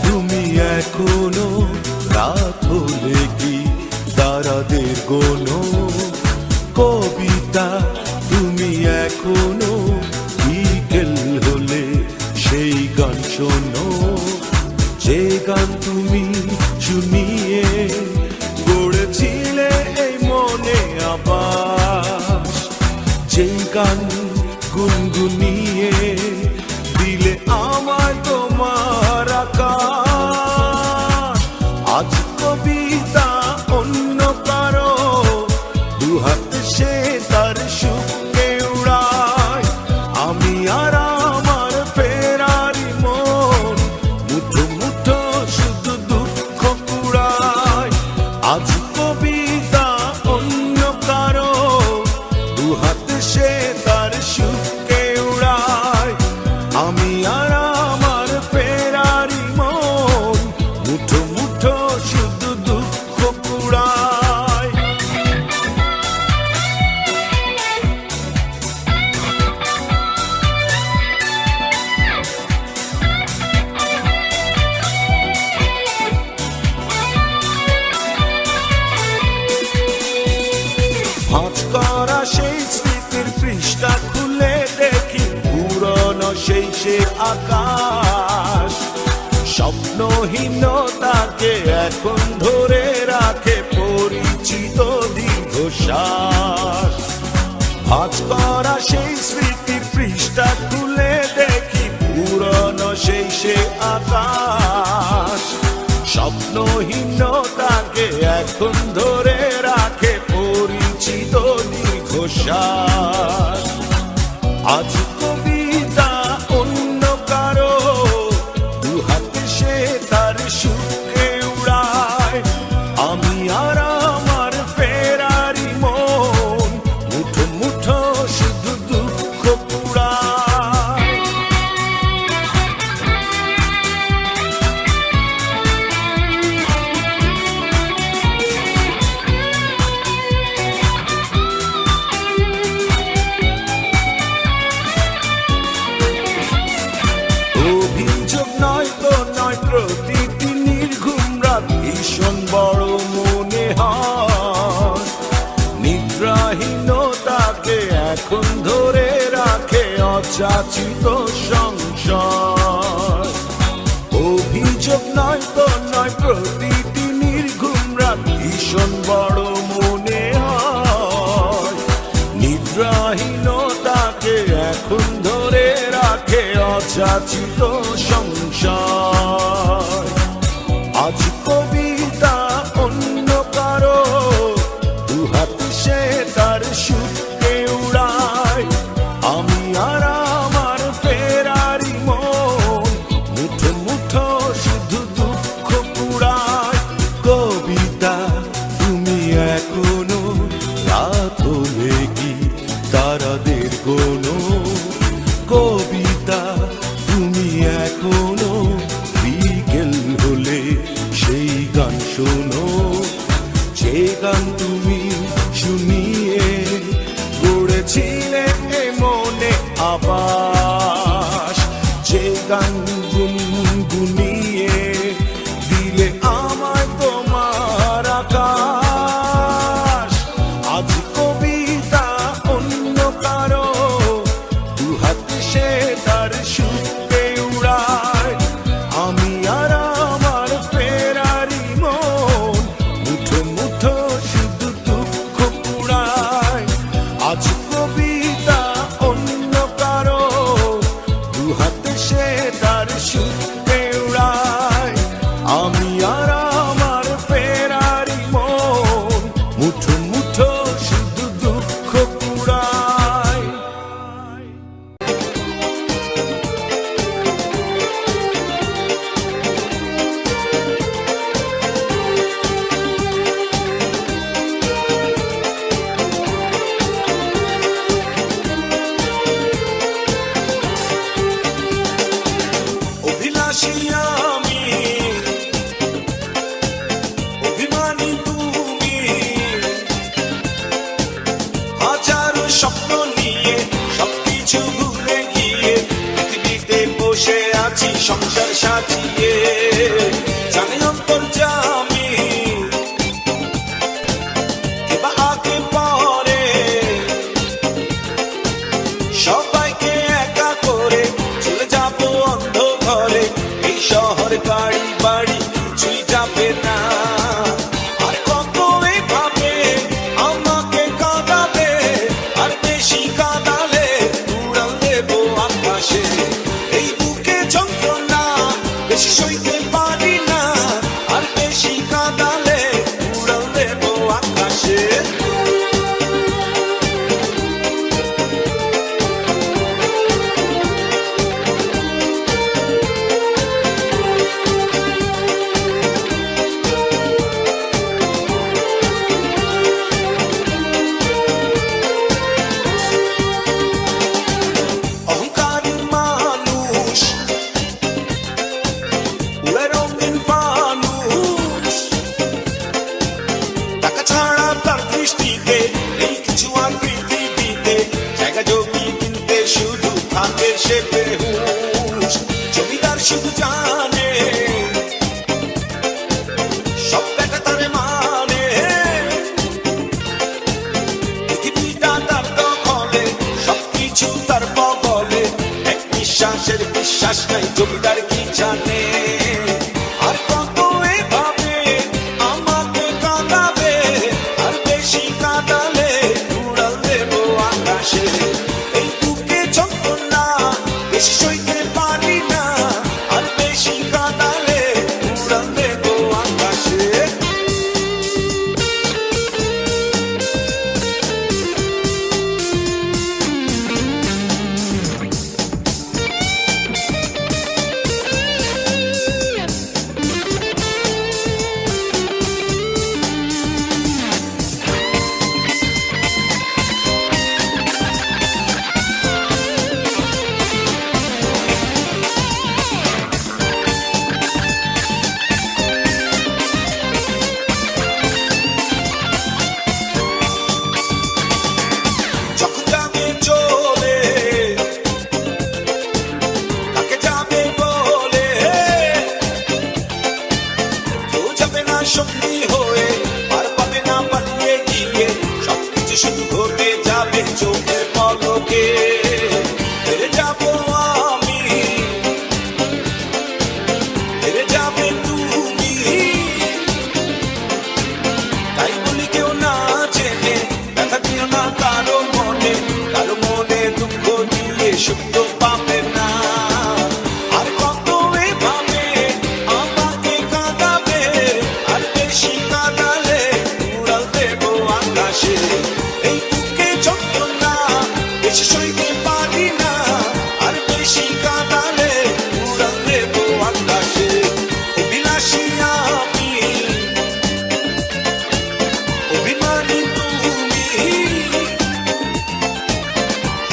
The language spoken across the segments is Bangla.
তুমি এখনো রাত হলে কি তারাদের গোনো, কবিতা তুমি এখনো বিকেল হলে সেই গান শোনো, যে গান তুমি শুনিয়ে গড়েছিলে এই মনে আবাস, যে গান গুনগুনিয়ে দিলে আমায় তোমার আকাশ। আজ কবিতা অন্য কারো দুহাত সে তার সুখকে উড়ায়, আমি আর আমার ফেরারি মন মুঠো মুঠো শুধু দুঃখ কুড়ায়। আজ কবিতা অন্য কারো দুহাত সে তার সুখকে উড়ায়, আমি আর আমার ফেরারি মন মুঠো মুঠো শুধু দুঃখ কুড়ায়। ভাঁজ করা সেই স্মৃতির পৃষ্ঠা খুলে দেখি পুরনো সেই সে আকাশ, স্বপ্নহীনতাকে এখন ধরে রাখে পরিচিত দীর্ঘশ্বাস। ভাঁজ করা সেই স্মৃতির পৃষ্ঠা খুলে দেখি পুরনো সেই সে আকাশ, স্বপ্নহীনতাকে এখন ধরে রাখে পরিচিত দীর্ঘশ্বাস। আজ কবিতা অন্য কারো দুহাতে সে তার সুখকে উড়ায়, আমি আর আমার ফেরারি মন মুঠো মুঠো শুধু দুঃখ কুড়ায়। অভিযোগ নয় তো নয়, প্রতিটি নির্ঘুম রাত ভীষণ বড় মনে হয়, নিদ্রাহীনতাকে এখন ধরে রাখে অযাচিত সংশয়। অভিযোগ নয় তো নয়, প্রতিটি নির্ঘুম রাত ভীষণ বড় মনে হয়, নিদ্রাহীনতাকে এখন ধরে রাখে অযাচিত সংশয়। আজ কবিতা অন্য কারো দুহাত সে তার সুখকে উড়ায়, আমি আর আমার ফেরারি মন মুঠো মুঠো শুধু দুঃখ কুড়ায়। কবিতা তুমি এখনো রাত হলে কি তারাদের গোনো, কবিতা তুমি এখনো বিকেল হলে সেই গান শোনো, যে গান তুমি শুনিয়ে গড়েছিলে এ মনে আবাস, যে গান গুনগুনিয়ে দিলে আমায় তোমার আকাশ। আজ কবিতা অন্য কারো দুহাত সে তার সুখকে উড়ায়, আমি আর আমার ফেরারি মন মুঠো মুঠো শুধু দুঃখ কুড়ায়। আজ কবিতা অন্য কারো দুহাত সে তার সুখকে উড়ায়, আমি আর আমার ফেরারি মন মুঠো মুঠো শুধু দুঃখ কুড়ায়। অভিলাষী আমি, অভিমানী তুমি, হাজারো স্বপ্ন নিয়ে সবকিছু ভুলে গিয়ে পৃথিবীতে বসে আছি সংসার সাজিয়ে জানে অন্তর্যামী কেবা আগে পরে সবাইকে একা করে চলে যাব অন্ধ ঘরে এই শহর গাড়ি বাড়ি কিছুই যাবে না আর কত এভাবে আমাকে কাঁদাবে আর বেশি কাঁদালে উড়াল দেবো আকাশে এই বুকে যন্ত্রণা বেশি সইতে পারি না আর বেশি কাঁদালে উড়াল দেবো আকাশে অহংকারী মানুষ উড়ে রঙিন ফানুষ টাকা ছাড়া তার দৃষ্টিতে নেই কিছু আর পৃথিবীতে জায়গা জমি কিনতে শুধু থাকে সে বেহুশ জমিদার শুধু জানে সব বেটা তারে মানে পৃথিবীটা তার দখলে সবকিছু তার বগলে এক নিঃশ্বাসের বিশ্বাস নাই জমিদার কি জানে আর কত এভাবে আমাকে কাঁদাবে আর বেশি কাঁদালে উড়াল দেবো আকাশে এই বুকে যন্ত্রণা বেশি সইতে পারি না আর বেশি কাঁদালে উড়াল দেবো আকাশে যখন যাবে চলে কাকে যাবে বলে কেউ যাবে না সঙ্গী হয়ে আর পাবে না পালিয়ে গিয়ে সবকিছু শুধু ঘটে যাবে চোখের পলকে হেরে যাবো আমি হেরে যাবে তুমি তাই বলি কেউ না জেনে ব্যথা দিও না কারো মনে দুঃখ দিয়ে সুখ তো পাবে না আর কত এভাবে আমাকে কাঁদাবে আর বেশি কাঁদালে উড়াল দেবো আকাশে এই বুকে যন্ত্রণা বেশি সইতে পারি না আর বেশি কাঁদালে উড়াল দেবো আকাশে অভিলাষী আমি অভিমানী তুমি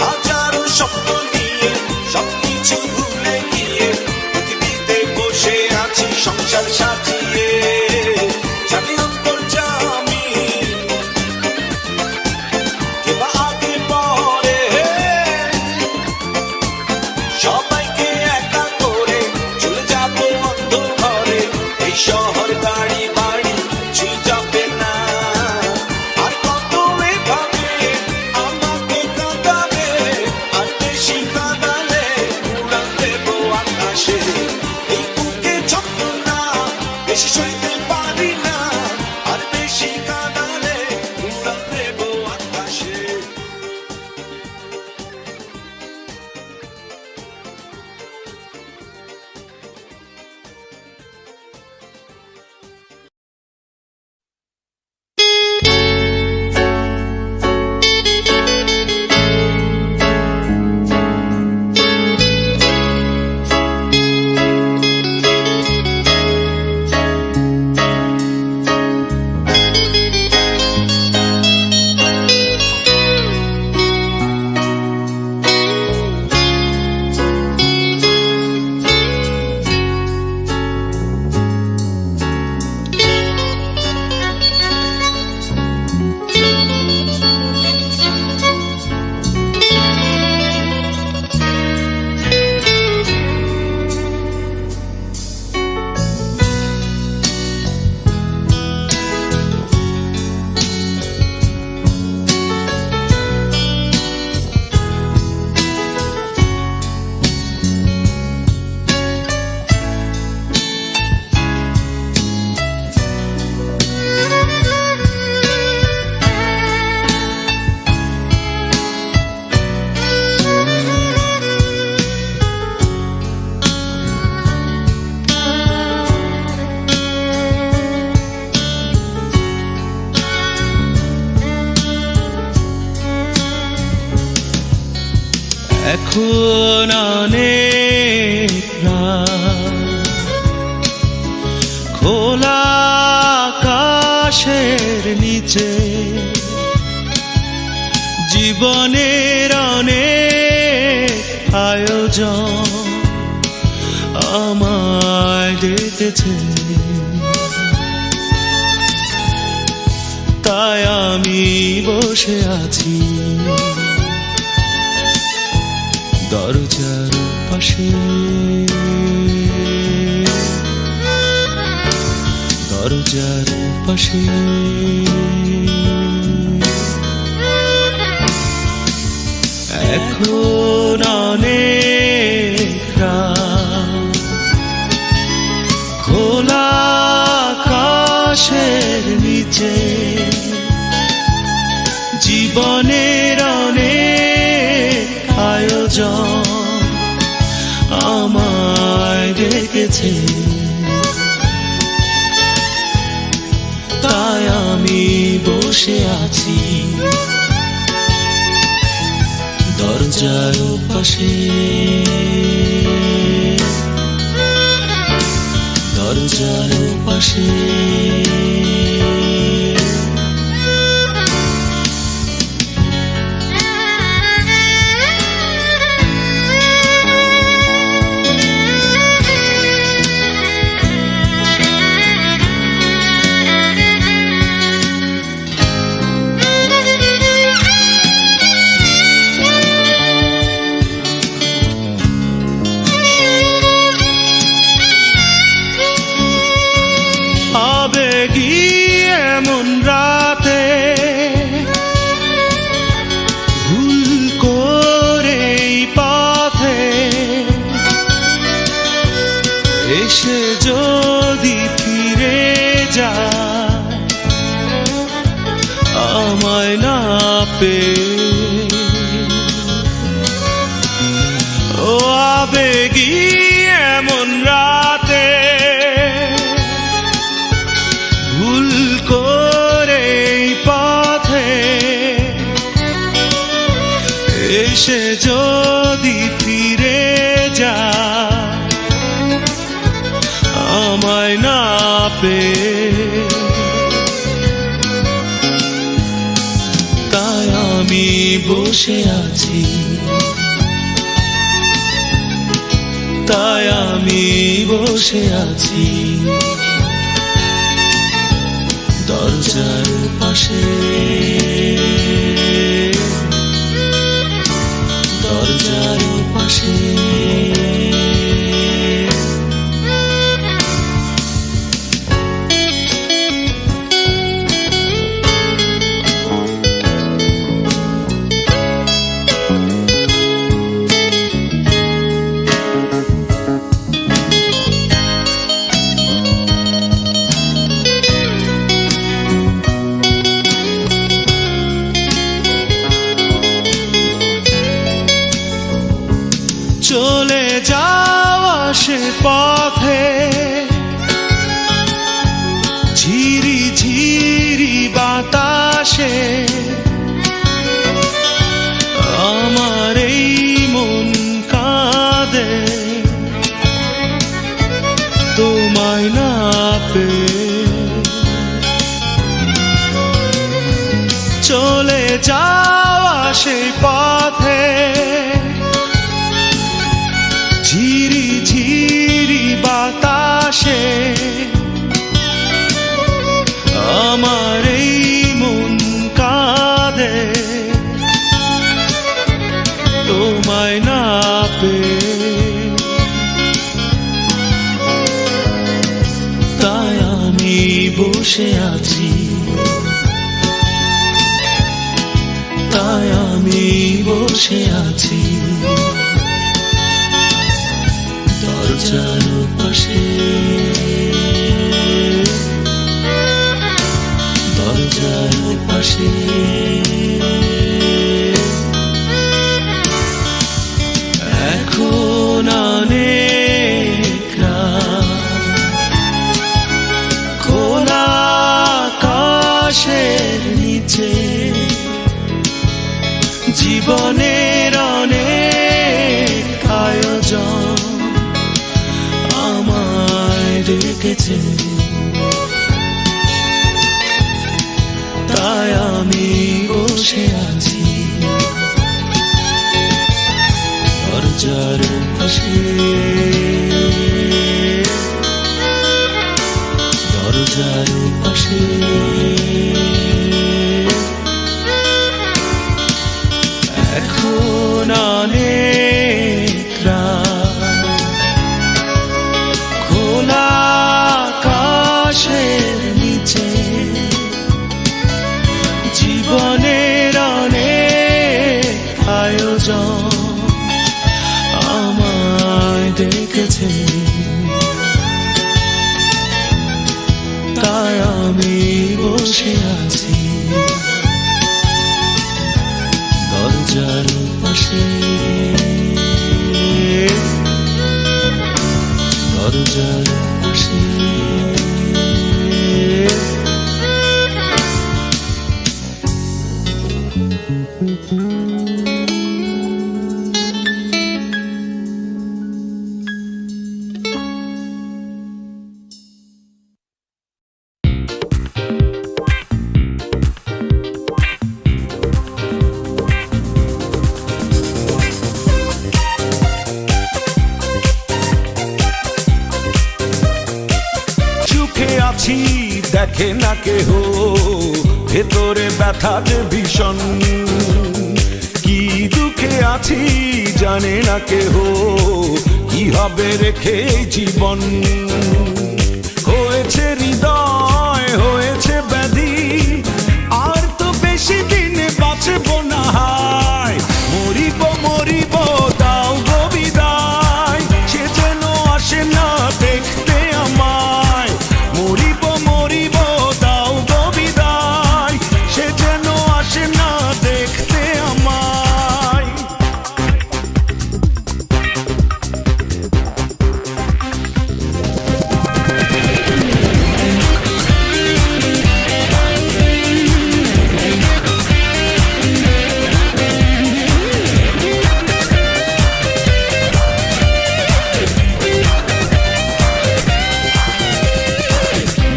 হাজারো স্বপ্ন নিয়ে এখন অনেক রাত, খোলা আকাশের নিচে জীবনের অনেক আয়োজন আমায় ডেকেছে, তাই আমি বসে আছি দরজার পাশে, দরজার পাশে। এখন অনেক রাত, খোলা আকাশের নিচে জীবনের অনেক আয়োজন আমায় ডেকেছে, তাই আমি বসে আছি দরজার পাশে, দরজার পাশে। আবেগী এমন রাতে ভুল করে পথে এসে যদি ফিরে যায় আমায় না পেয়ে, ও আবেগী এমন রাতে ভুল করে পথে এসে যদি ফিরে যায় আমায় না পেয়ে, তাই আমি বসে আছি, তাই আমি বসে আছি দরজার পাশে, দরজার পাশে। চলে যাওয়া সে পথে ঝিরি ঝিরি বাতাসে আমার এই মন কাঁদে তোমায় না পেয়ে, চলে যাওয়া সে পথে ঝিরি ঝিরি বাতাসে আমার এই মন কাঁদে তোমায় না পেয়ে, তাই আমি বসে আছি, তাই আমি বসে আছি দরজার পাশে, দরজার পাশে। এখন অনেক রাত, খোলা আকাশের নিচে জীবনের অনেক ডেকেছে, তাই আমি বসে আছি দরজার পাশে, দরজার পাশে। এখন অনেক রাত, খোলা আকাশের নিচে জীবনের অনেক আয়োজন আমায় ডেকেছে, তাই আমি বসে আছি দরজার পাশে, দরজার পাশে। আছি দেখে না কেহ, ভেতরে ব্যথা যে ভীষণ, কি দুঃখে আছি জানে না কেহ, কি হবে রেখে জীবন। হয়েছে হৃদয় হয়েছে ব্যাধি, আর তো বেশি দিন বাঁচব না, হায় মরিব মরিব দাও গো বিদায়, সে যেন আসে না দেখতে আমায়, মরিব মরিব দাও গো বিদায়, সে যেন আসে না দেখতে আমায়।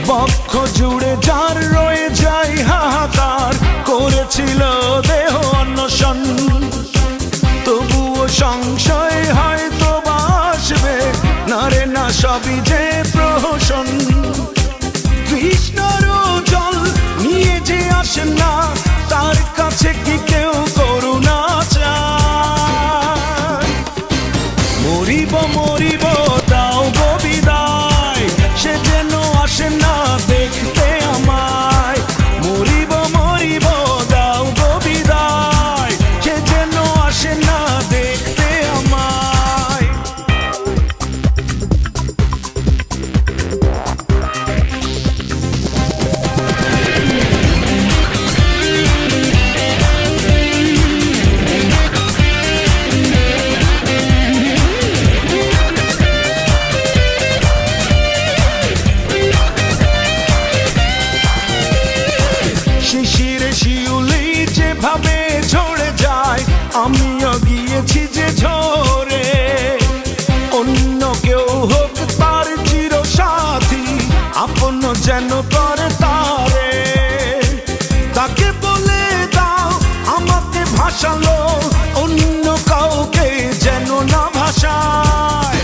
বক্ষ জুড়ে যার রয়ে যায় হাহাকার, করেছিল দেহ অন্বেষণ, তবুও সংশয় হয়তো বাসবে না রে না, সবই যে প্রহসন। কৃষ্ণর জল নিয়ে যে আসে না, তার কাছে কি কেউ করুণা চায়, মরিব মরিব দাও গো বিদায়, সে যেন আসে না দেখতে আমায়, মরিব মরিব দাও গো বিদায়, সে যেন আসে না দেখতে আমায়। শিশিরে শিউলি যেভাবে ঝরে যায়, আমিও গিয়েছি যে ঝরে, অন্য কেউ হোক তার চির সাথী, আপন যেন করে তারে, তাকে বলে দাও আমাকে ভাসালো, অন্য কাউকে যেন না ভাসায়,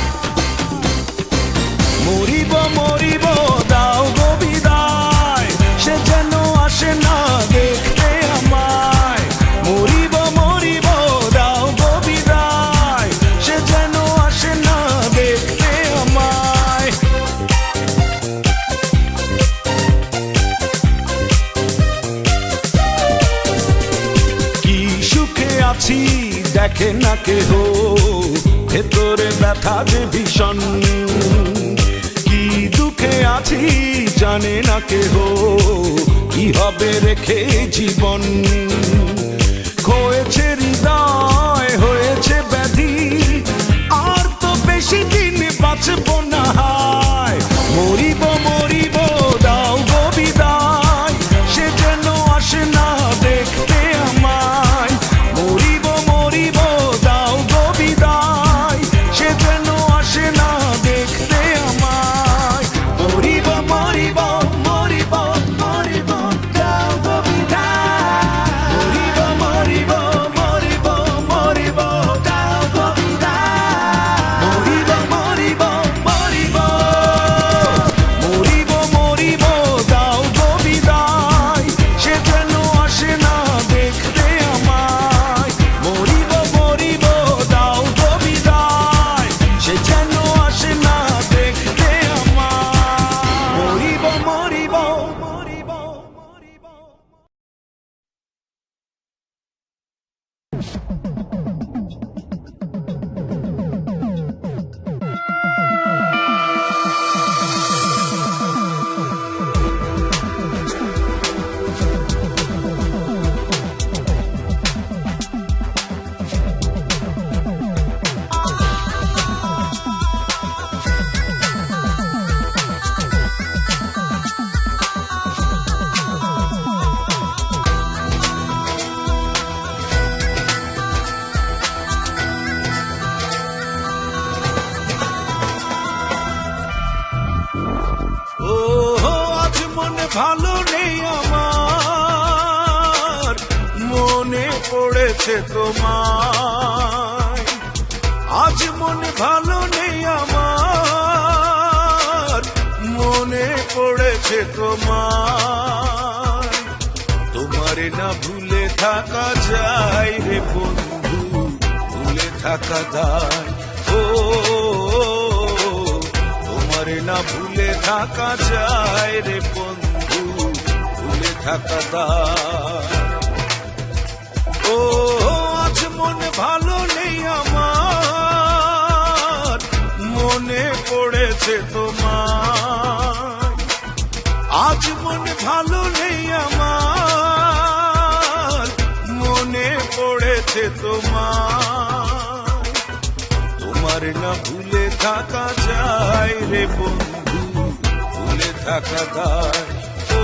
মরিব মরিব দাও গো বিদায়, সে যেন আসে না দেখতে আমায়, মরিব মরিব দাও গো বিদায়, সে যেন আসে না দেখতে আমায়। কি সুখে আছি দেখে না কেহ, ভেতরে ব্যথা যে ভীষণ, কি দুঃখে আছি জানে না কেহ, কি হবে রেখে জীবন। হয়েছে হৃদয় হয়েছে ব্যাধি, আর তো বেশি দিন বাঁচব না, হায় মরিব মরিব দাও গো বিদায়, সে যেন আসে না দেখতে আমায়, মরিব মরিব দাও গো বিদায়, সে যেন আসে না দেখতে আমায়। ভালো নেই আমার, মনে পড়েছে তোমায়। আজ মন ভালো নেই আমার, মনে পড়েছে তোমায়। তোমারে না ভুলে থাকা যায় রে বন্ধু, ভুলে থাকা দায়। ও তোমারে না ভুলে থাকা যায় রে বন্ধু, ভুলে থাকা দায়। ও আজ মন ভালো নেই আমার, মনে পড়েছে তোমায়। আজ মন ভালো নেই আমার, মনে পড়েছে তোমায়। তোমার না ভুলে থাকা যায় রে বন্ধু, ভুলে থাকা দায়। ও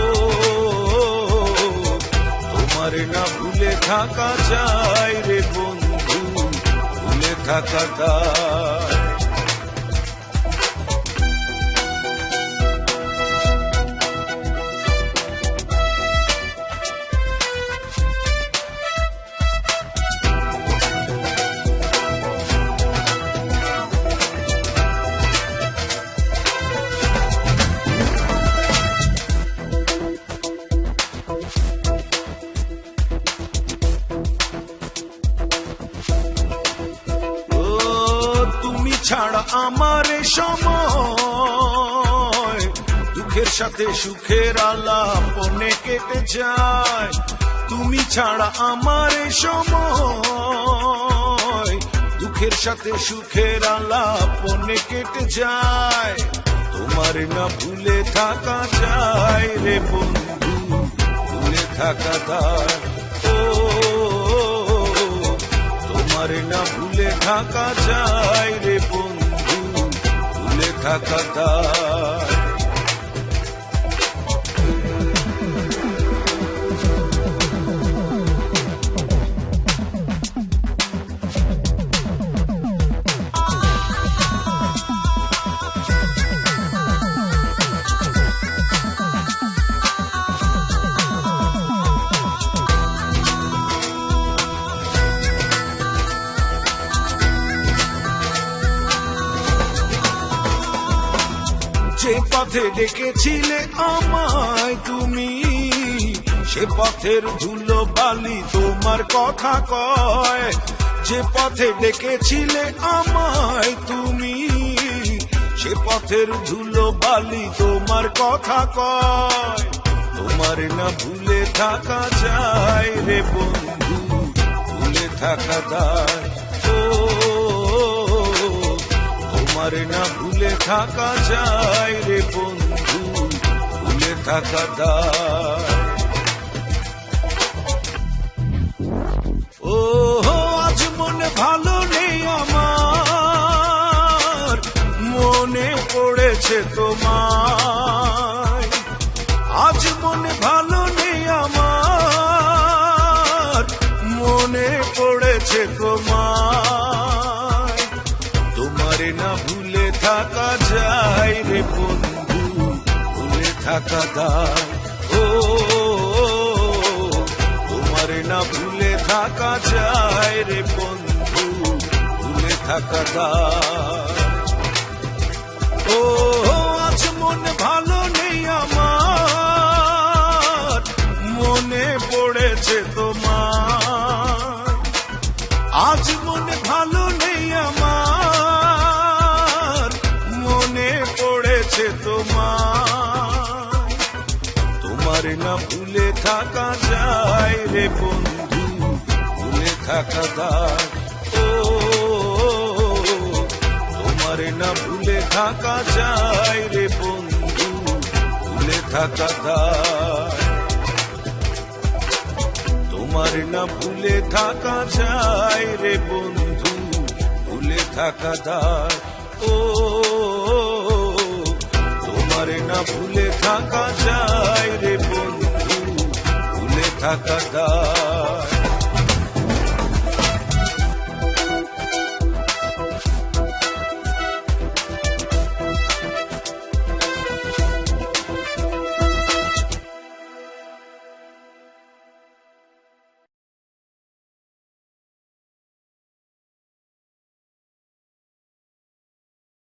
তোমার না ভুলে থাকা যায় রে বন্ধু, ভুলে থাকা দায়। ছাড়া আমার সময় দুঃখের সাথে সুখের আলাপনে কেটে যায়। তুমি ছাড়া আমার সময় দুঃখের সাথে সুখের আলাপনে কেটে যায়। তোমার না ভুলে থাকা যায় রে বন্ধু, ভুলে থাকা দায়। ও তোমার না ভুলে থাকা যায় রে বন্ধু, ভুলে থাকা দায়। যে পথে ডেকেছিলে আমায় তুমি, সে পথের ধুলো বালি তোমার কথা কয়। যে পথে ডেকেছিলে আমায় তুমি, সে পথের ধুলো বালি তোমার কথা কয়। তোমার না ভুলে থাকা যায় রে বন্ধু, ভুলে থাকা দায়। ও তোমার না ভুলে থাকা যায় রে বন্ধু, ভুলে থাকা দায়। ও আজ মনে ভালো নেই আমার, মনে পড়েছে তোমায়। আজ মনে ভালো নেই আমার, মনে পড়েছে তোমায়। তোমারে না ভুলে থাকা যায় রে বন্ধু, ভুলে থাকা দায়। ও তোমারে না ভুলে থাকা যায় রে বন্ধু, ভুলে থাকা দায়। ও আজ মনে ভালো নেই আমার, মনে পড়েছে তোমায়। আজ মনে ভালো নেই আমার, মনে পড়েছে তোমায়। তোমার না ভুলে থাকা যায় রে বন্ধু, ভুলে থাকা দায়। ও তোমার না ভুলে থাকা যায় রে বন্ধু, ভুলে থাকা দায়। তোমার না ভুলে থাকা যায় রে বন্ধু, ভুলে থাকা দায়। ও তোমার না ভুলে থাকা যায় রে বন্ধু, ভুলে থাকা দায়।